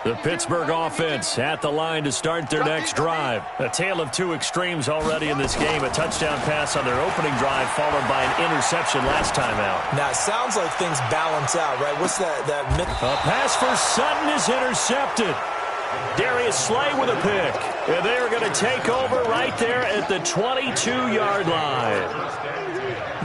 The Pittsburgh offense at the line to start their next drive. A tale of two extremes already in this game. A touchdown pass on their opening drive followed by an interception last time out. Now, it sounds like things balance out, right? What's that myth? A pass for Sutton is intercepted. Darius Slay with a pick. And they are going to take over right there at the 22-yard line.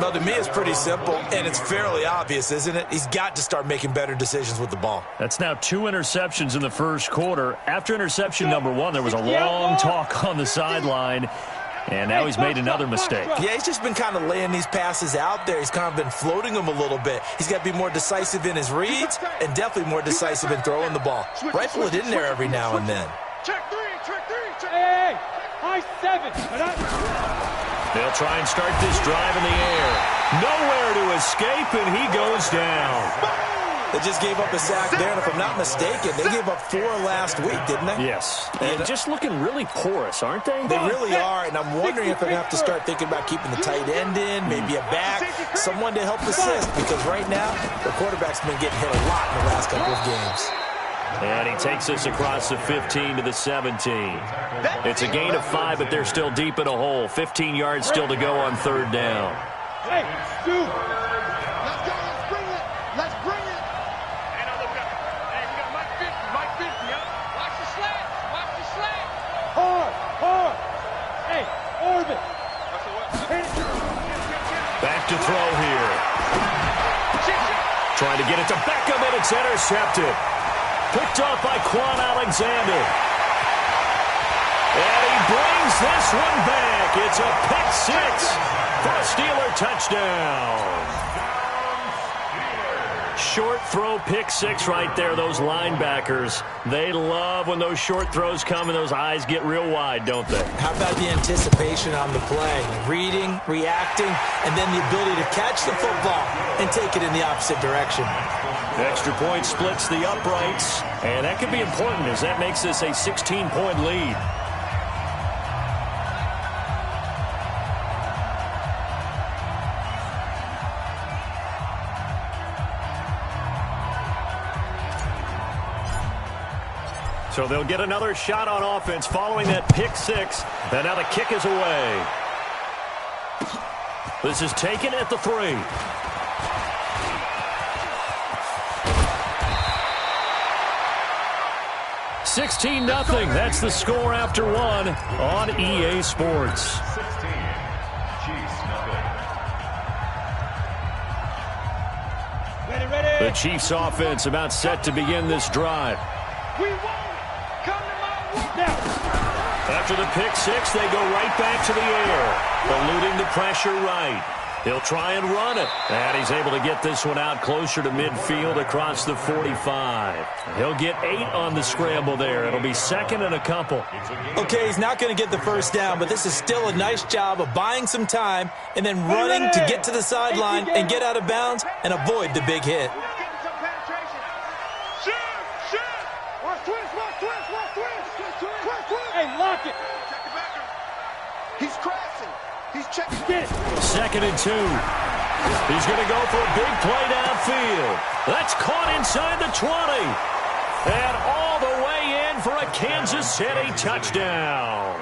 Well, to me, it's pretty simple, and it's fairly obvious, isn't it? He's got to start making better decisions with the ball. That's now 2 interceptions in the first quarter. After interception number 1, there was a long talk on the sideline, and now he's made another mistake. Yeah, he's just been kind of laying these passes out there. He's kind of been floating them a little bit. He's got to be more decisive in his reads and definitely more decisive in throwing the ball. Rifle it in there every now and then. Check three. Hey, high 7. They'll try and start this drive in the air. Nowhere to escape, and he goes down. They just gave up a sack there, and if I'm not mistaken, they gave up 4 last week, didn't they? Yes. And just looking really porous, aren't they? They really are, and I'm wondering if they're going to have to start thinking about keeping the tight end in, maybe a back, someone to help assist, because right now, the quarterback's been getting hit a lot in the last couple of games. And he takes us across the 15 to the 17. It's a gain of 5, but they're still deep in a hole. 15 yards still to go on 3rd down. Hey, dude. Let's go. Let's bring it. Hey, no, look up. Hey, we got Mike 50, huh? Watch the slant. Hard. Hey, orbit. Back to throw here. Trying to get it to Beckham, and it's intercepted. Picked off by Quan Alexander. And he brings this one back. It's a pick 6 for a Steeler touchdown. Short throw pick 6 right there. Those linebackers, they love when those short throws come and those eyes get real wide, don't they? How about the anticipation on the play? Reading, reacting, and then the ability to catch the football and take it in the opposite direction. Extra point splits the uprights, and that could be important as that makes this a 16-point lead. So they'll get another shot on offense following that pick 6, and now the kick is away. This is taken at the 3. 16-0. That's the score after 1 on EA Sports. The Chiefs offense about set to begin this drive. After the pick 6, they go right back to the air, eluding the pressure right. He'll try and run it, and he's able to get this one out closer to midfield across the 45. He'll get 8 on the scramble there. It'll be 2nd and a couple. Okay, he's not going to get the first down, but this is still a nice job of buying some time and then running to get to the sideline and get out of bounds and avoid the big hit. Hey, lock it. He's crossing. He's checking. Get it. 2nd and 2. He's going to go for a big play downfield. That's caught inside the 20. And all the way in for a Kansas City touchdown.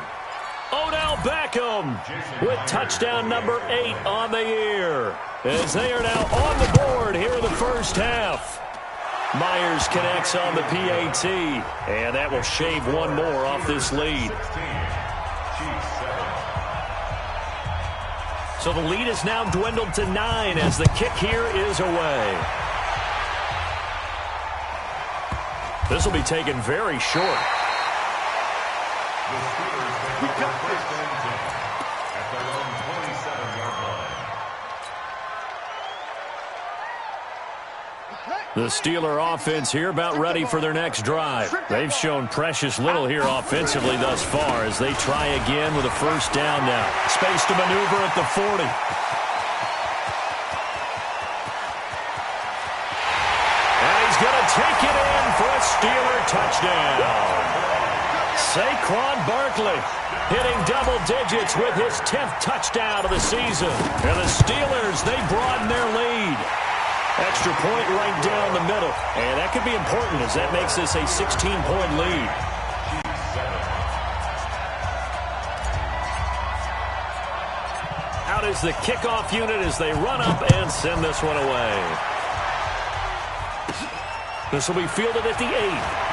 Odell Beckham with touchdown number 8 on the year. As they are now on the board here in the first half. Myers connects on the PAT, and that will shave one more off this lead. So the lead is now dwindled to 9 as the kick here is away. This will be taken very short. The Steeler offense here about ready for their next drive. They've shown precious little here offensively thus far as they try again with a first down now. Space to maneuver at the 40. And he's going to take it in for a Steeler touchdown. Saquon Barkley hitting double digits with his 10th touchdown of the season. And the Steelers, they broaden their lead. Extra point right down the middle. field. And that could be important as that makes this a 16-point lead. Out is the kickoff unit as they run up and send this one away. This will be fielded at the 8.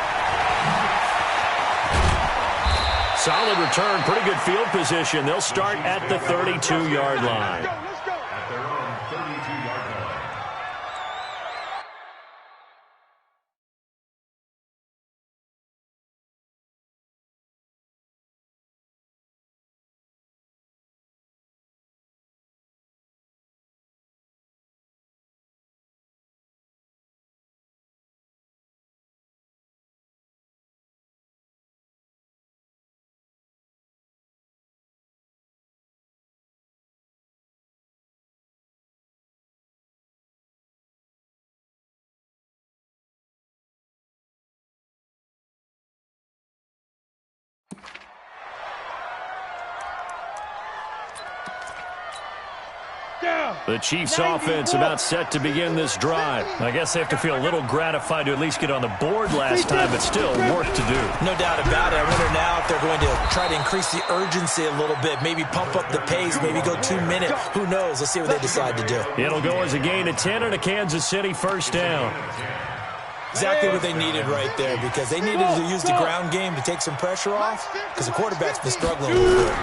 Solid return, pretty good field position. They'll start at the 32-yard line. At their own 32-yard line. The Chiefs offense about set to begin this drive. I guess they have to feel a little gratified to at least get on the board last time, but still work to do. No doubt about it. I wonder now if they're going to try to increase the urgency a little bit, maybe pump up the pace, maybe go 2 minutes. Who knows? Let's see what they decide to do. It'll go as a gain of 10 and a Kansas City first down. Exactly what they needed right there, because they needed to use the ground game to take some pressure off, because the quarterback's been struggling a little bit.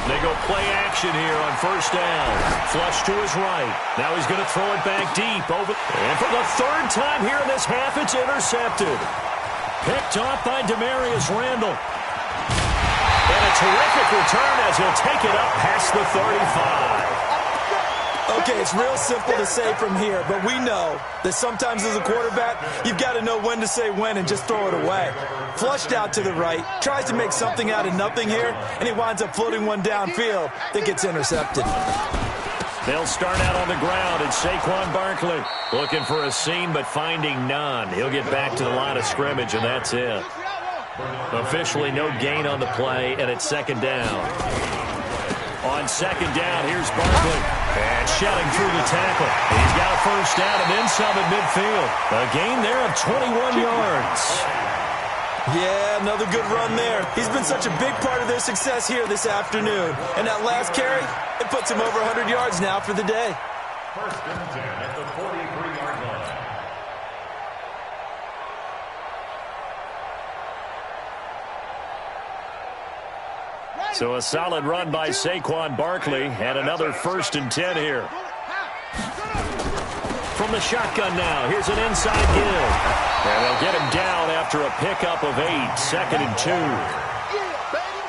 They go play action here on first down. Flush to his right. Now he's going to throw it back deep. And for the third time here in this half, it's intercepted. Picked off by Demarius Randall. And a terrific return as he'll take it up past the 35. Okay, it's real simple to say from here, but we know that sometimes as a quarterback, you've got to know when to say when and just throw it away. Flushed out to the right, tries to make something out of nothing here, and he winds up floating one downfield that gets intercepted. They'll start out on the ground, and Saquon Barkley looking for a seam but finding none. He'll get back to the line of scrimmage, and that's it. Officially no gain on the play, and it's second down. On second down, here's Barkley. And shelling through the tackle. He's got a first down and then some at midfield. A gain there of 21 yards. Yeah, another good run there. He's been such a big part of their success here this afternoon. And that last carry, it puts him over 100 yards now for the day. First and 10 at the 43-yard line. So a solid run by Saquon Barkley and another first and 10 here. From the shotgun now, here's an inside give. And they'll get him down after a pickup of 8, second and 2.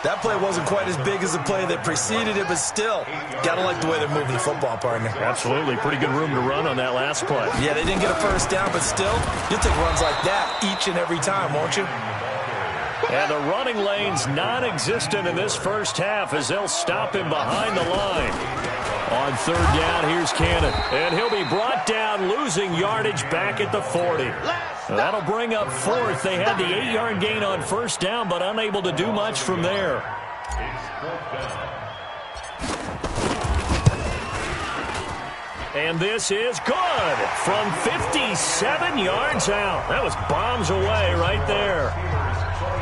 That play wasn't quite as big as the play that preceded it, but still, got to like the way they're moving the football, partner. Absolutely. Pretty good room to run on that last play. Yeah, they didn't get a first down, but still, you'll take runs like that each and every time, won't you? And the running lane's non-existent in this first half as they'll stop him behind the line. On third down, here's Cannon. And he'll be brought down, losing yardage back at the 40. That'll bring up fourth. They had the 8-yard gain on first down, but unable to do much from there. And this is good from 57 yards out. That was bombs away right there.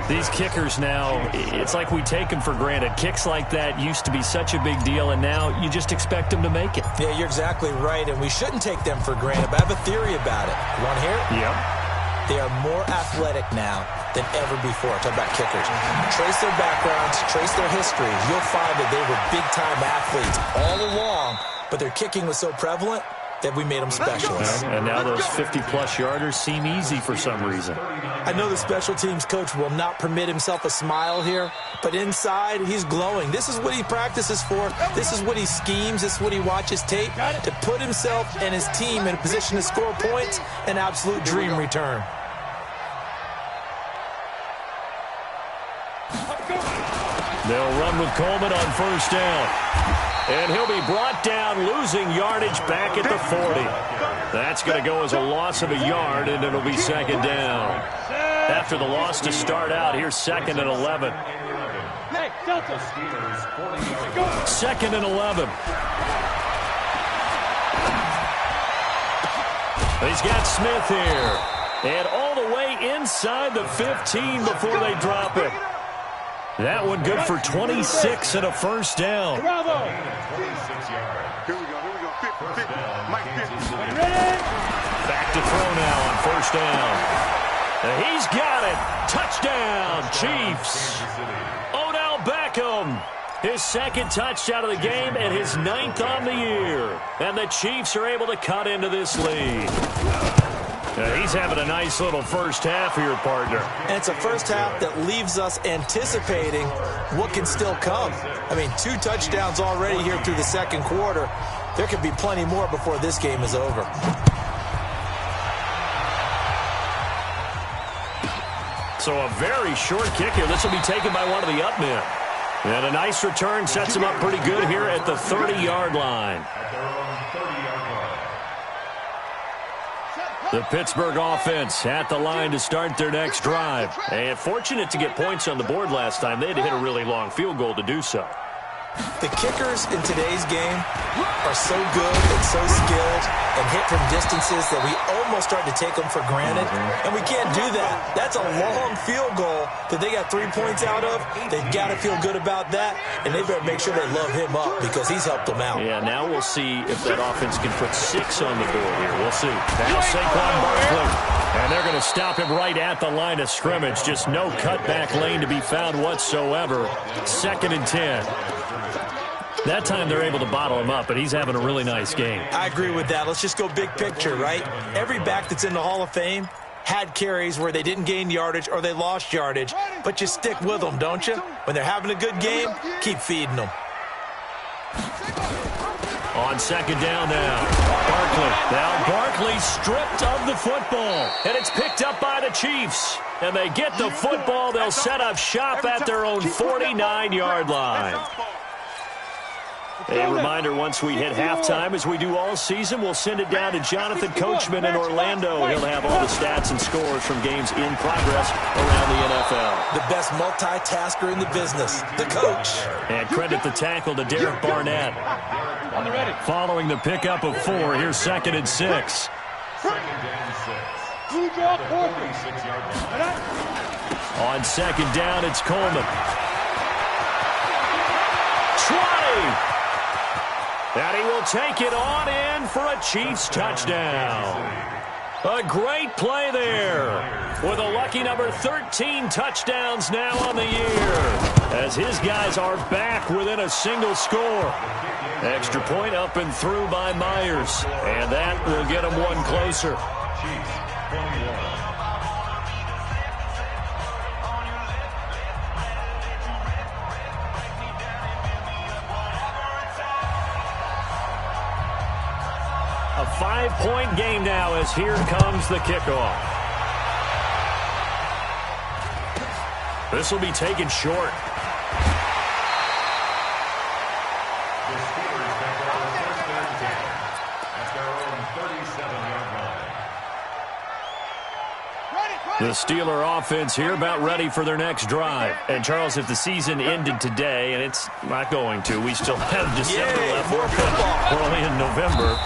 These kickers now, it's like we take them for granted. Kicks like that used to be such a big deal, and now you just expect them to make it. Yeah, you're exactly right, and we shouldn't take them for granted, but I have a theory about it. You want to hear it? Yep. They are more athletic now than ever before. Talk about kickers. Trace their backgrounds, trace their history. You'll find that they were big-time athletes all along, but their kicking was so prevalent that we made them specialists. And now those 50-plus yarders seem easy for some reason. I know the special teams coach will not permit himself a smile here, but inside, he's glowing. This is what he practices for. This is what he schemes. This is what he watches tape to put himself and his team in a position to score points. An absolute dream return. They'll run with Coleman on first down. And he'll be brought down, losing yardage back at the 40. That's going to go as a loss of a yard, and it'll be second down. After the loss to start out, here's second and 11. Second and 11. He's got Smith here. And all the way inside the 15 before they drop it. That one good for 26 and a first down. Bravo. Here we go. 50. Mike 50. Back to throw now on first down. And he's got it. Touchdown, Chiefs. Odell Beckham. His second touchdown of the game and his 9th on the year. And the Chiefs are able to cut into this lead. He's having a nice little first half here, partner. And it's a first half that leaves us anticipating what can still come. I mean, 2 touchdowns already here through the second quarter. There could be plenty more before this game is over. So a very short kick here. This will be taken by one of the up men. And a nice return sets him up pretty good here at the 30-yard line. The Pittsburgh offense at the line to start their next drive. And fortunate to get points on the board last time. They had to hit a really long field goal to do so. The kickers in today's game are so good and so skilled and hit from distances that we almost start to take them for granted. And we can't do that. That's a long field goal that they got 3 points out of. They've got to feel good about that, and they better make sure they love him up because he's helped them out. Yeah, now we'll see if that offense can put 6 on the board here. We'll see. Now Saquon Barkley. And they're going to stop him right at the line of scrimmage. Just no cutback lane to be found whatsoever. 2nd and 10. That time they're able to bottle him up, but he's having a really nice game. I agree with that. Let's just go big picture, right? Every back that's in the Hall of Fame had carries where they didn't gain yardage or they lost yardage, but you stick with them, don't you? When they're having a good game, keep feeding them. On 2nd down now, Barkley. Now Barkley stripped of the football, and it's picked up by the Chiefs. And they get the football. They'll set up shop at their own 49-yard line. A reminder, once we hit halftime, as we do all season, we'll send it down to Jonathan Coachman in Orlando. He'll have all the stats and scores from games in progress around the NFL. The best multitasker in the business, the coach. And credit the tackle to Derek Barnett. Following the pickup of 4, here's 2nd and 6. On 2nd down, it's Coleman. 20! And he will take it on in for a Chiefs touchdown. A great play there with a lucky number 13 touchdowns now on the year as his guys are back within a single score. Extra point up and through by Myers, and that will get him one closer. A 5-point game now as here comes the kickoff. This will be taken short. The Steeler offense here about ready for their next drive. And, Charles, if the season ended today, and it's not going to, we still have December left. We're only in November.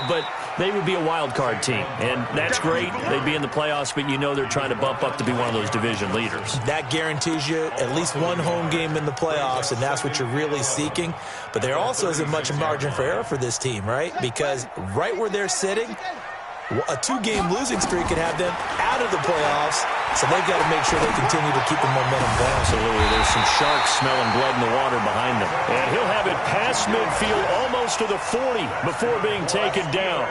But they would be a wild card team, and that's great. They'd be in the playoffs, but you know they're trying to bump up to be one of those division leaders. That guarantees you at least one home game in the playoffs, and that's what you're really seeking. But there also isn't much margin for error for this team, right? Because right where they're sitting, a 2-game losing streak could have them out of the playoffs, so they've got to make sure they continue to keep the momentum going. Absolutely. There's some sharks smelling blood in the water behind them. And he'll have it past midfield almost to the 40 before being taken down.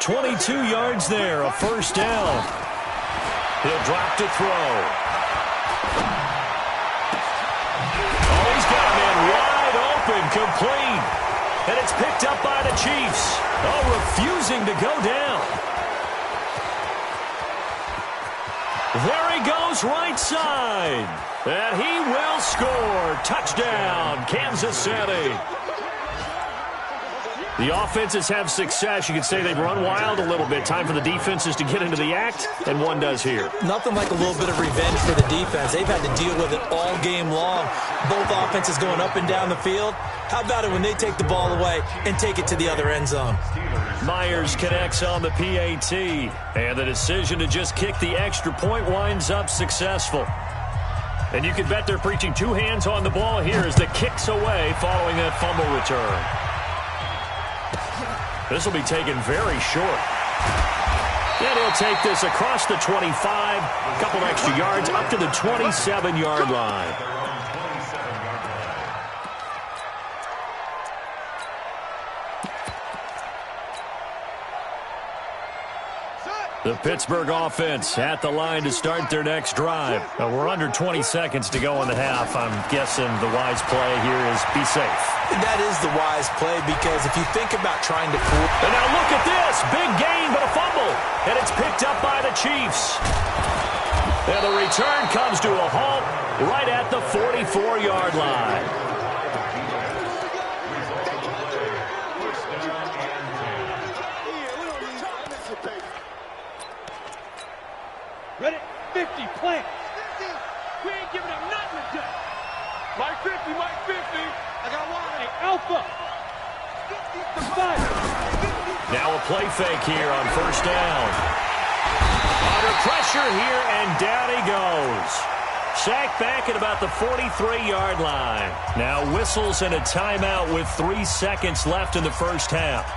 22 yards there, a first down. He'll drop to throw. Oh, he's got a man wide open, complete. And it's picked up by the Chiefs. Oh, refusing to go down. There he goes right side. And he will score. Touchdown, Kansas City. The offenses have success. You could say they've run wild a little bit. Time for the defenses to get into the act, and one does here. Nothing like a little bit of revenge for the defense. They've had to deal with it all game long. Both offenses going up and down the field. How about it when they take the ball away and take it to the other end zone? Myers connects on the PAT, and the decision to just kick the extra point winds up successful. And you can bet they're preaching two hands on the ball here as the kick's away following that fumble return. This will be taken very short. And he'll take this across the 25, a couple extra yards up to the 27-yard line. The Pittsburgh offense at the line to start their next drive. We're under 20 seconds to go in the half. I'm guessing the wise play here is be safe. That is the wise play because if you think about trying to pull... And now look at this. Big gain, but a fumble. And it's picked up by the Chiefs. And the return comes to a halt right at the 44-yard line. Ready? 50, plant. We ain't giving him nothing to do. Mike 50, Mike 50. I got one. Hey, Alpha. 55. Now a play fake here on first down. Under pressure here, and down he goes. Sacked back at about the 43-yard line. Now whistles and a timeout with 3 seconds left in the first half.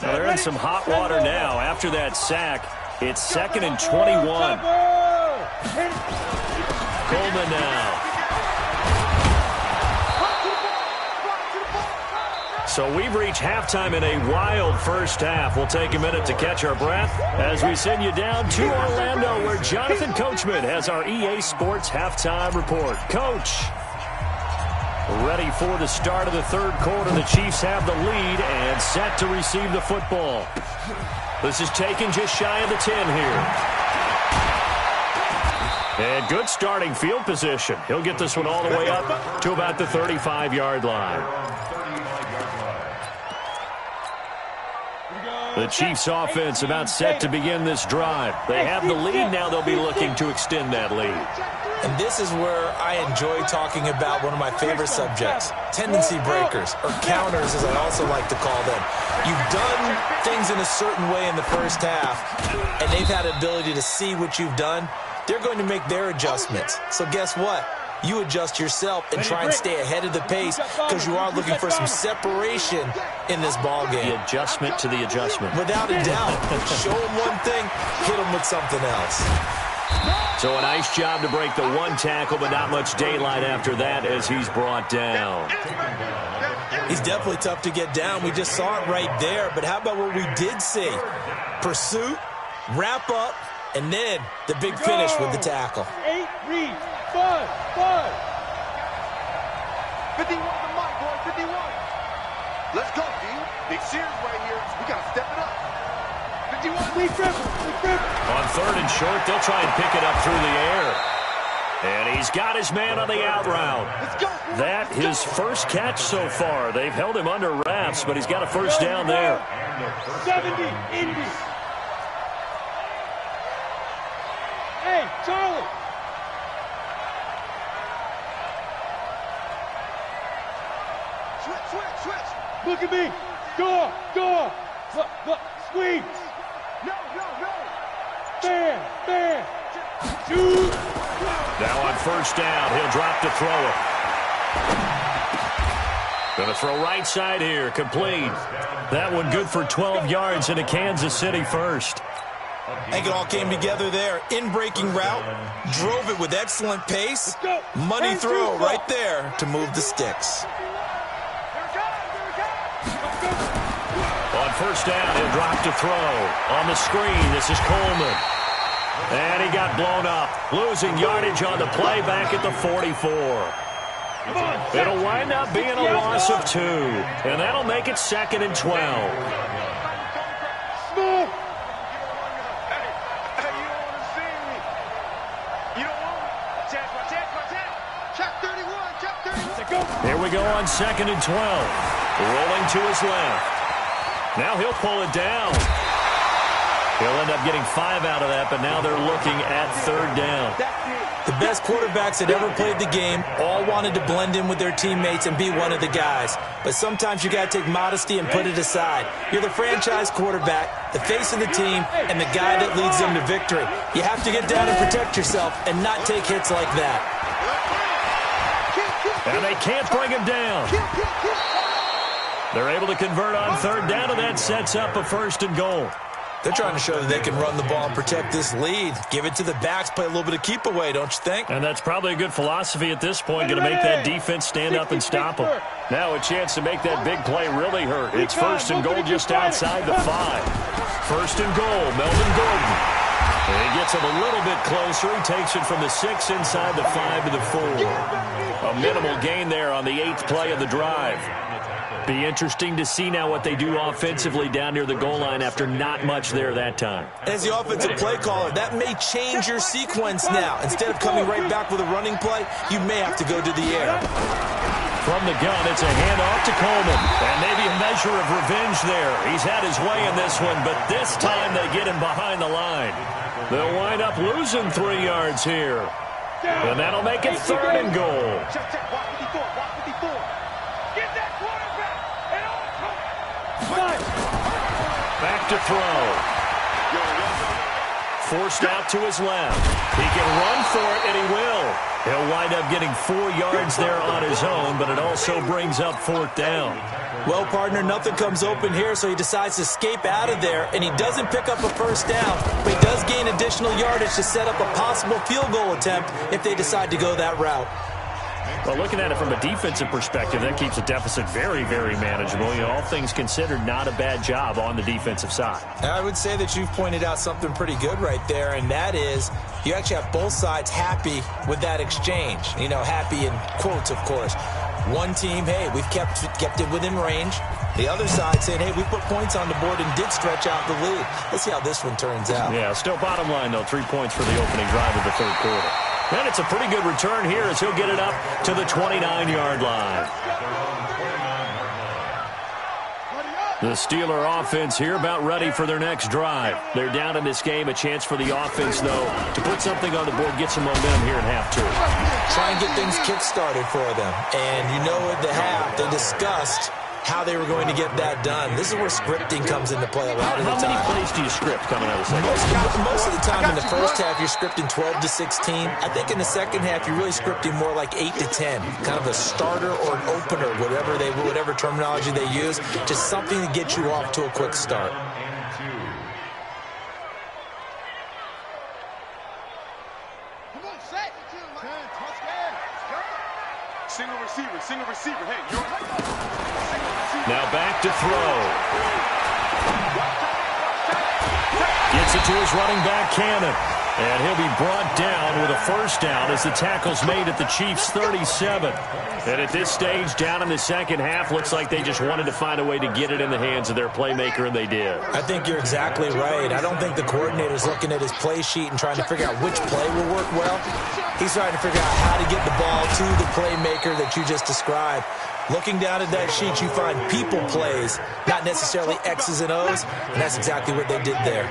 Well, they're in some hot water now. After that sack, it's 2nd and 21. Coleman now. So we've reached halftime in a wild first half. We'll take a minute to catch our breath as we send you down to Orlando, where Jonathan Coachman has our EA Sports halftime report. Coach. Ready for the start of the third quarter. The Chiefs have the lead and set to receive the football. This is taken just shy of the 10 here. And good starting field position. He'll get this one all the way up to about the 35-yard line. The Chiefs offense about set to begin this drive. They have the lead. Now they'll be looking to extend that lead. And this is where I enjoy talking about one of my favorite subjects, tendency breakers, or counters as I also like to call them. You've done things in a certain way in the first half, and they've had the ability to see what you've done. They're going to make their adjustments. So guess what? You adjust yourself and try and stay ahead of the pace because you are looking for some separation in this ball game. The adjustment to the adjustment. Without a doubt. Show them one thing, hit them with something else. So a nice job to break the one tackle, but not much daylight after that as he's brought down. He's definitely tough to get down. We just saw it right there. But how about what we did see? Pursuit, wrap up, and then the big finish with the tackle. 8 reads. 5. 51 to Mike, boy. 51. Let's go, D. Big series right here. We got to step it up. 51. We dribble. On third and short, they'll try and pick it up through the air. And he's got his man on the out route. That his first catch so far. They've held him under wraps, but he's got a first down there. 70, Indy. Hey, Charlie. Switch. Look at me. Door. Squeeze. No. Fair. Shoot. Now on first down, he'll drop to throw it. Gonna throw right side here, complete. That one good for 12 yards into Kansas City first. I think it all came together there. In-breaking route, drove it with excellent pace. Money throw right there to move the sticks. On first down, he'll drop to throw. On the screen, this is Coleman. And he got blown up, losing yardage on the play back at the 44. It'll wind up being a loss of 2, and that'll make it 2nd and 12. Here we go on 2nd and 12. Rolling to his left. Now he'll pull it down. He'll end up getting 5 out of that, but now they're looking at third down. The best quarterbacks that ever played the game all wanted to blend in with their teammates and be one of the guys. But sometimes you got to take modesty and put it aside. You're the franchise quarterback, the face of the team, and the guy that leads them to victory. You have to get down and protect yourself and not take hits like that. And they can't bring him down. They're able to convert on third down, and that sets up a first and goal. They're trying to show that they can run the ball and protect this lead. Give it to the backs, play a little bit of keep away, don't you think? And that's probably a good philosophy at this point, going to make that defense stand up and stop them. Now a chance to make that big play really hurt. It's first and goal just outside the 5. First and goal, Melvin Gordon. And he gets him a little bit closer. He takes it from the 6 inside the 5 to the 4. A minimal gain there on the 8th play of the drive. Be interesting to see now what they do offensively down near the goal line after not much there that time. As the offensive play caller, that may change your sequence now. Instead of coming right back with a running play, you may have to go to the air. From the gun, it's a handoff to Coleman. And maybe a measure of revenge there. He's had his way in this one, but this time they get him behind the line. They'll wind up losing 3 yards here. And that'll make it third and goal. Back to throw. Forced out to his left. He can run for it, and he will. He'll wind up getting 4 yards there on his own, but it also brings up fourth down. Well, partner, nothing comes open here, so he decides to escape out of there, and he doesn't pick up a first down, but he does gain additional yardage to set up a possible field goal attempt if they decide to go that route. Well, looking at it from a defensive perspective, that keeps the deficit very, very manageable. You know, all things considered, not a bad job on the defensive side. I would say that you've pointed out something pretty good right there, and that is you actually have both sides happy with that exchange. You know, happy in quotes, of course. One team, hey, we've kept it within range. The other side saying, hey, we put points on the board and did stretch out the lead. Let's see how this one turns out. Yeah, still bottom line, though, 3 points for the opening drive of the third quarter. And it's a pretty good return here as he'll get it up to the 29-yard line. The Steeler offense here about ready for their next drive. They're down in this game. A chance for the offense, though, to put something on the board, get some momentum here in half 2. Try and get things kick-started for them. And you know at the half, they discussed how they were going to get that done. This is where scripting comes into play a lot of the time. How many plays do you script coming out of the second half? Most of the time in the first half, you're scripting 12 to 16. I think in the second half, you're really scripting more like 8 to 10. Kind of a starter or an opener, whatever terminology they use. Just something to get you off to a quick start. Single receiver. Hey, you're now back to throw. Gets it to his running back, Cannon. And he'll be brought down with a first down as the tackle's made at the Chiefs' 37. And at this stage, down in the second half, looks like they just wanted to find a way to get it in the hands of their playmaker, and they did. I think you're exactly right. I don't think the coordinator's looking at his play sheet and trying to figure out which play will work well. He's trying to figure out how to get the ball to the playmaker that you just described. Looking down at that sheet, you find people plays, not necessarily X's and O's, and that's exactly what they did there.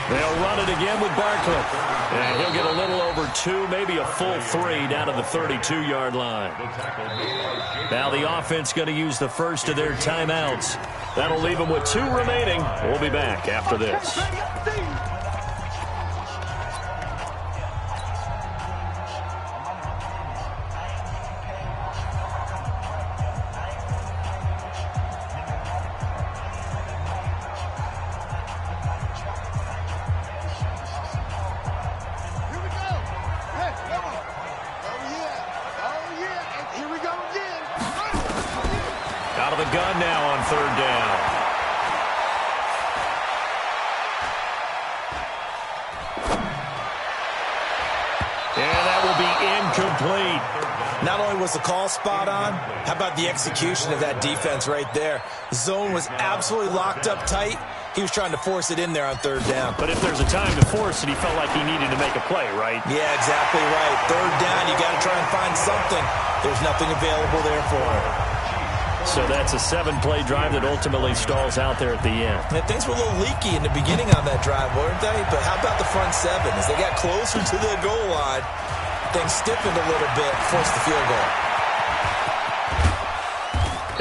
They'll run it again with Barkley. And he'll get a little over 2, maybe a full 3 down to the 32-yard line. Now the offense going to use the first of their timeouts. That'll leave them with 2 remaining. We'll be back after this. Out of the gun now on third down. And that will be incomplete. Not only was the call spot on, how about the execution of that defense right there? Zone was absolutely locked up tight. He was trying to force it in there on third down. But if there's a time to force it, he felt like he needed to make a play, right? Yeah, exactly right. Third down, you got to try and find something. There's nothing available there for him. So that's a 7-play drive that ultimately stalls out there at the end. And things were a little leaky in the beginning on that drive, weren't they? But how about the front 7? As they got closer to the goal line, things stiffened a little bit, forced the field goal.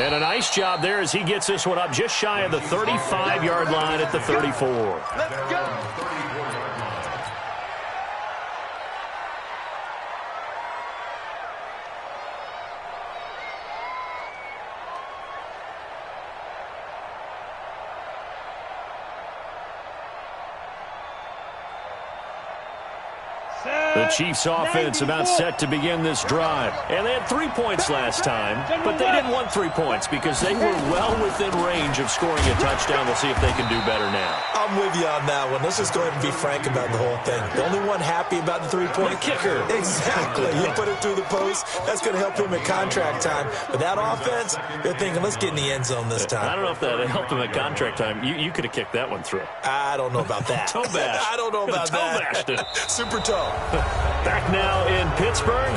And a nice job there as he gets this one up just shy of the 35-yard line at the 34. Let's go. The Chiefs offense about set to begin this drive. And they had 3 points last time, but they didn't want 3 points because they were well within range of scoring a touchdown. We'll see if they can do better now. I'm with you on that one. Let's just go ahead and be frank about the whole thing. The only one happy about the 3-point kicker. Exactly. You put it through the post. That's going to help him at contract time. But that offense, they're thinking, let's get in the end zone this time. I don't know if that helped him at contract time. You could have kicked that one through. I don't know about that. Toe bash. I don't know about that. Toe bashed it. Super toe. Back now in Pittsburgh.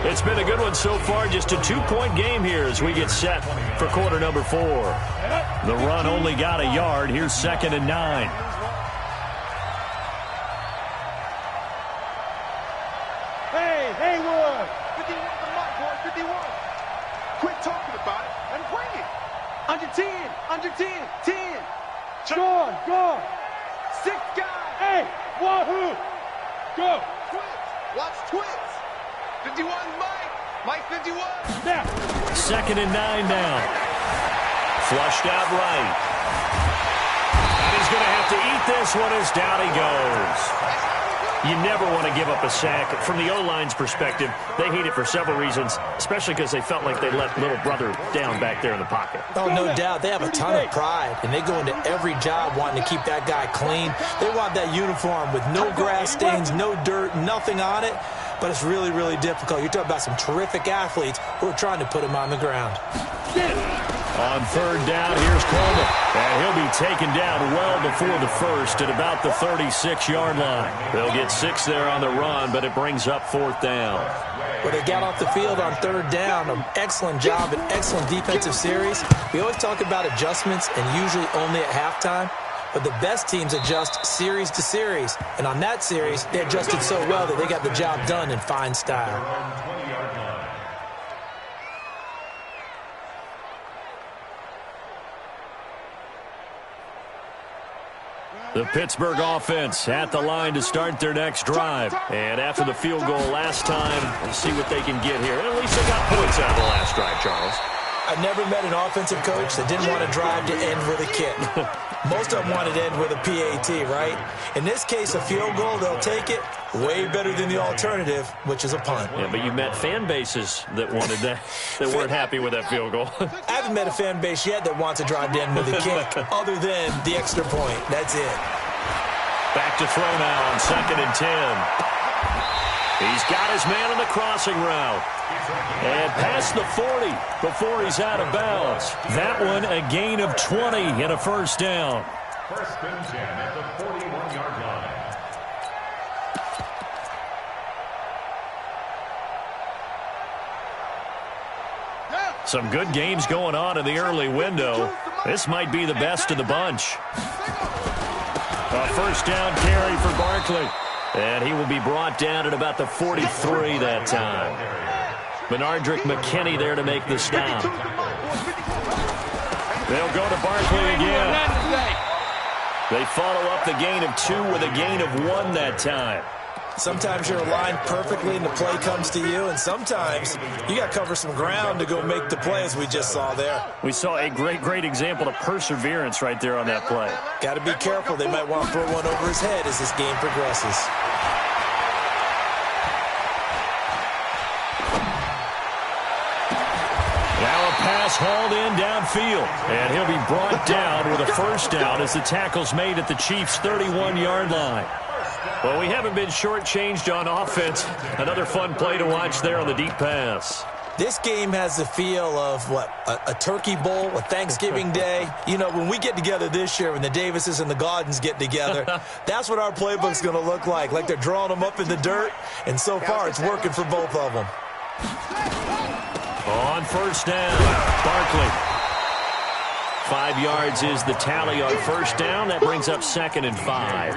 It's been a good one so far. Just a 2-point game here as we get set for quarter number 4. The run only got a yard. Here's 2nd and 9. Hey, Haywood. 51 the mark, boy. 51. Quit talking about it and bring it. Under 10. Under 10. 10. Go. 6 guys. Hey, wahoo. Go. Twits. Watch Twits. 51 Mike 51. Now. 2nd and 9 now. Flushed out right. And he's going to have to eat this one as down he goes. You never want to give up a sack. From the O-line's perspective, they hate it for several reasons, especially because they felt like they let little brother down back there in the pocket. Oh, no doubt. They have a ton of pride, and they go into every job wanting to keep that guy clean. They want that uniform with no grass stains, no dirt, nothing on it. But it's really, really difficult. You're talking about some terrific athletes who are trying to put him on the ground. On 3rd down, here's Coleman. And he'll be taken down well before the first at about the 36-yard line. They'll get 6 there on the run, but it brings up 4th down. Well, they got off the field on 3rd down. An excellent job, an excellent defensive series. We always talk about adjustments, and usually only at halftime. But the best teams adjust series to series. And on that series, they adjusted so well that they got the job done in fine style. The Pittsburgh offense at the line to start their next drive. And after the field goal last time, we'll see what they can get here. At least they got points out of the last drive, Charles. I've never met an offensive coach that didn't want to drive to end with a kick. Most of them wanted to end with a PAT, right? In this case, a field goal, they'll take it. Way better than the alternative, which is a punt. Yeah, but you met fan bases that wanted that, that weren't happy with that field goal. I haven't met a fan base yet that wants to drive to end with a kick, other than the extra point. That's it. Back to throw now on 2nd and 10. He's got his man on the crossing route. And past the 40 before he's out of bounds. That one a gain of 20 and a first down. First and 10 at the 41-yard line. Some good games going on in the early window. This might be the best of the bunch. A first down carry for Barkley. And he will be brought down at about the 43 that time. Benardrick McKinney there to make the stop. They'll go to Barkley again. They follow up the gain of 2 with a gain of 1 that time. Sometimes you're aligned perfectly and the play comes to you, and sometimes you got to cover some ground to go make the play, as we just saw there. We saw a great example of perseverance right there on that play. Got to be careful. They might want to throw one over his head as this game progresses. Now a pass hauled in downfield, and he'll be brought down with a first down as the tackle's made at the Chiefs' 31-yard line. Well, we haven't been shortchanged on offense. Another fun play to watch there on the deep pass. This game has the feel of, a turkey bowl, a Thanksgiving day. You know, when we get together this year, when the Davises and the Gaudens get together, that's what our playbook's going to look like they're drawing them up in the dirt, and so far it's working for both of them. On first down, Barkley. 5 yards is the tally on first down. That brings up 2nd and 5.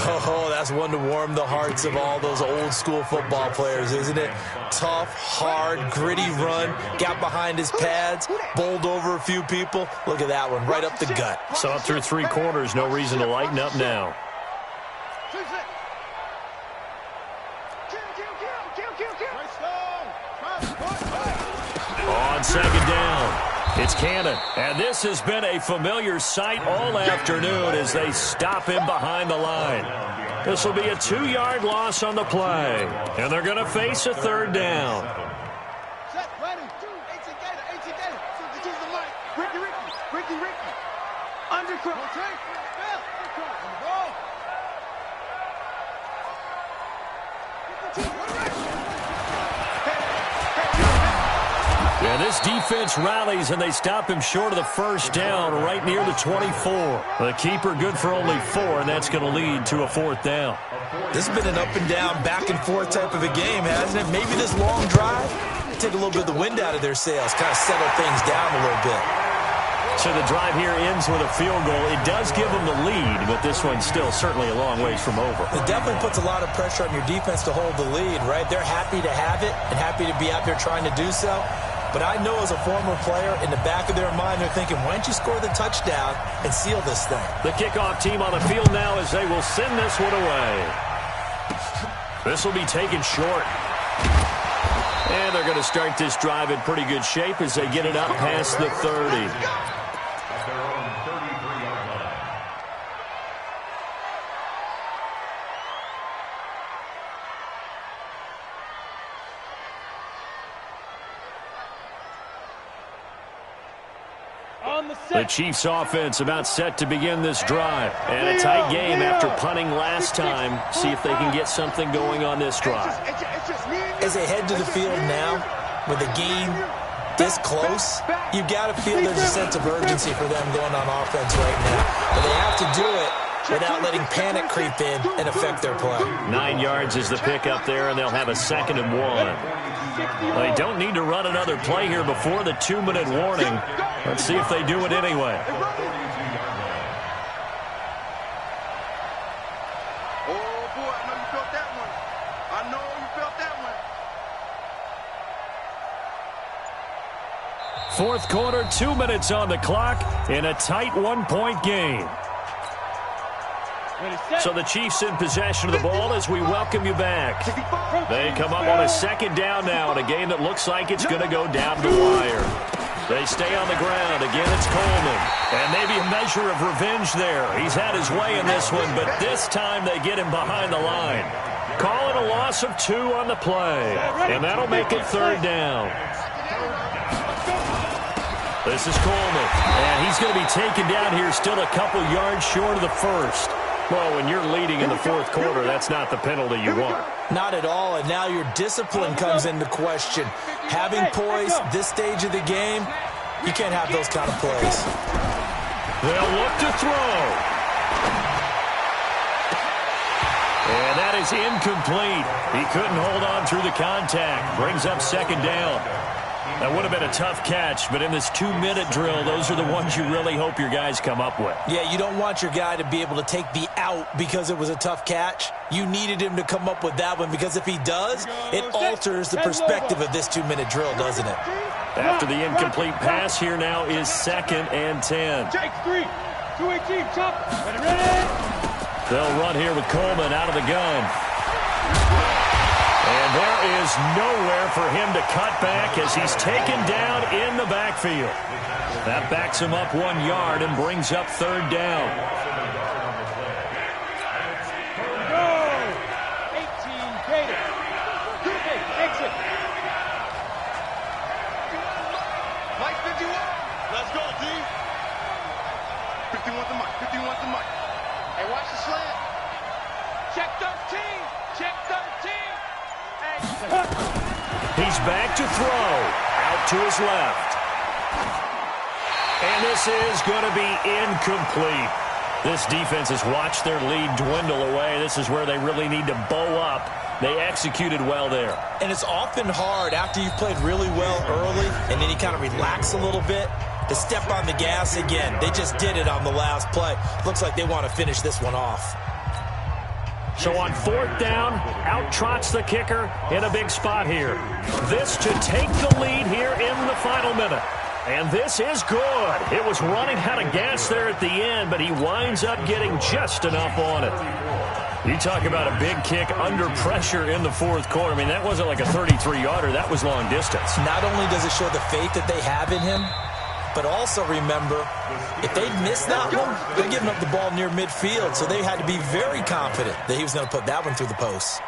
Oh, that's one to warm the hearts of all those old school football players, isn't it? Tough, hard, gritty run, got behind his pads, bowled over a few people. Look at that one, right up the gut. Saw it through 3 quarters, no reason to lighten up now. On 2nd down, it's Cannon. And this has been a familiar sight all afternoon as they stop him behind the line. This will be a 2-yard loss on the play. And they're going to face a 3rd down. Set, ready, 2, 18 gator. So to the mic. Ricky. Undercut. Yeah, this defense rallies, and they stop him short of the first down right near the 24. The keeper good for only 4, and that's going to lead to a 4th down. This has been an up-and-down, back-and-forth type of a game, hasn't it? Maybe this long drive, take a little bit of the wind out of their sails, kind of settle things down a little bit. So the drive here ends with a field goal. It does give them the lead, but this one's still certainly a long ways from over. It definitely puts a lot of pressure on your defense to hold the lead, right? They're happy to have it and happy to be out there trying to do so. But I know as a former player, in the back of their mind, they're thinking, why don't you score the touchdown and seal this thing? The kickoff team on the field now as they will send this one away. This will be taken short. And they're going to start this drive in pretty good shape as they get it up past the 30. At their own 33-yard line. The Chiefs offense about set to begin this drive. And a tight game after punting last time. See if they can get something going on this drive. As they head to the field now, with a game this close, you've got to feel there's a sense of urgency for them going on offense right now. But they have to do it without letting panic creep in and affect their play. 9 yards is the pickup there, and they'll have a 2nd and 1. They don't need to run another play here before the 2-minute warning. Let's see if they do it anyway. Oh, boy, I know you felt that one. I know you felt that one. 4th quarter, 2 minutes on the clock in a tight 1-point game. So the Chiefs in possession of the ball as we welcome you back. They come up on a 2nd down now in a game that looks like it's going to go down to the wire. They stay on the ground. Again, it's Coleman. And maybe a measure of revenge there. He's had his way in this one, but this time they get him behind the line. Call it a loss of 2 on the play. And that'll make it 3rd down. This is Coleman. And he's going to be taken down here still a couple yards short of the first. Well, when you're leading in the 4th quarter, that's not the penalty you want. Not at all, and now your discipline comes into question. Having poise this stage of the game, you can't have those kind of plays. They'll look to throw. And that is incomplete. He couldn't hold on through the contact. Brings up 2nd down. That would have been a tough catch, but in this 2-minute drill, those are the ones you really hope your guys come up with. Yeah, you don't want your guy to be able to take the out because it was a tough catch. You needed him to come up with that one because if he does, it alters the perspective of this 2-minute drill, doesn't it? After the incomplete pass, here now is 2nd and 10. Jake 3, 218, chop. Ready. They'll run here with Coleman out of the gun. And there is nowhere for him to cut back as he's taken down in the backfield. That backs him up 1 yard and brings up 3rd down. Go! 18, Gator. Exit. Mike 51. Let's go, D. 51 to Mike. 51 to Mike. Hey, watch the slant. Check 13. Check 13. He's back to throw. Out to his left. And this is going to be incomplete. This defense has watched their lead dwindle away. This is where they really need to bow up. They executed well there. And it's often hard after you've played really well early and then you kind of relax a little bit to step on the gas again. They just did it on the last play. Looks like they want to finish this one off. So on 4th down, out trots the kicker in a big spot here. This to take the lead here in the final minute. And this is good. It was running out of gas there at the end, but he winds up getting just enough on it. You talk about a big kick under pressure in the 4th quarter. I mean, that wasn't like a 33-yarder. That was long distance. Not only does it show the faith that they have in him, but also remember, if they'd missed that one, they're giving up the ball near midfield, so they had to be very confident that he was going to put that one through the post.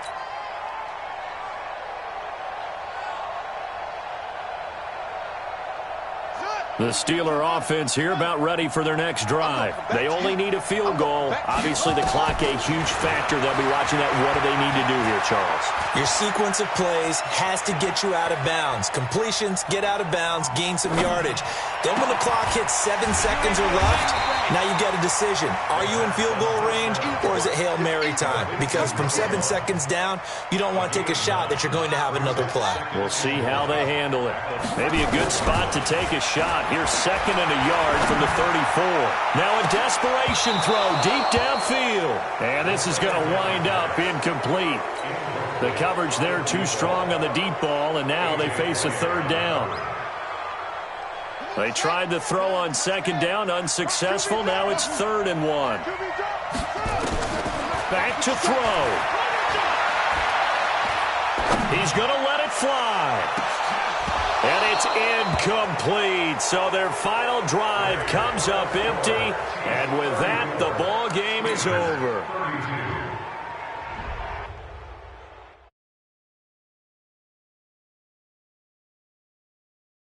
The Steeler offense here about ready for their next drive. They only need a field goal. Obviously, the clock a huge factor. They'll be watching that. What do they need to do here, Charles? Your sequence of plays has to get you out of bounds. Completions, get out of bounds, gain some yardage. Then when the clock hits 7 seconds or left, now you get a decision. Are you in field goal range or is it Hail Mary time? Because from 7 seconds down, you don't want to take a shot that you're going to have another play. We'll see how they handle it. Maybe a good spot to take a shot. Here's 2nd and a yard from the 34. Now a desperation throw deep downfield. And this is going to wind up incomplete. The coverage there too strong on the deep ball, and now they face a 3rd down. They tried the throw on 2nd down, unsuccessful. Now it's 3rd and 1. Back to throw. He's going to let it fly. And it's incomplete. So their final drive comes up empty. And with that, the ball game is over.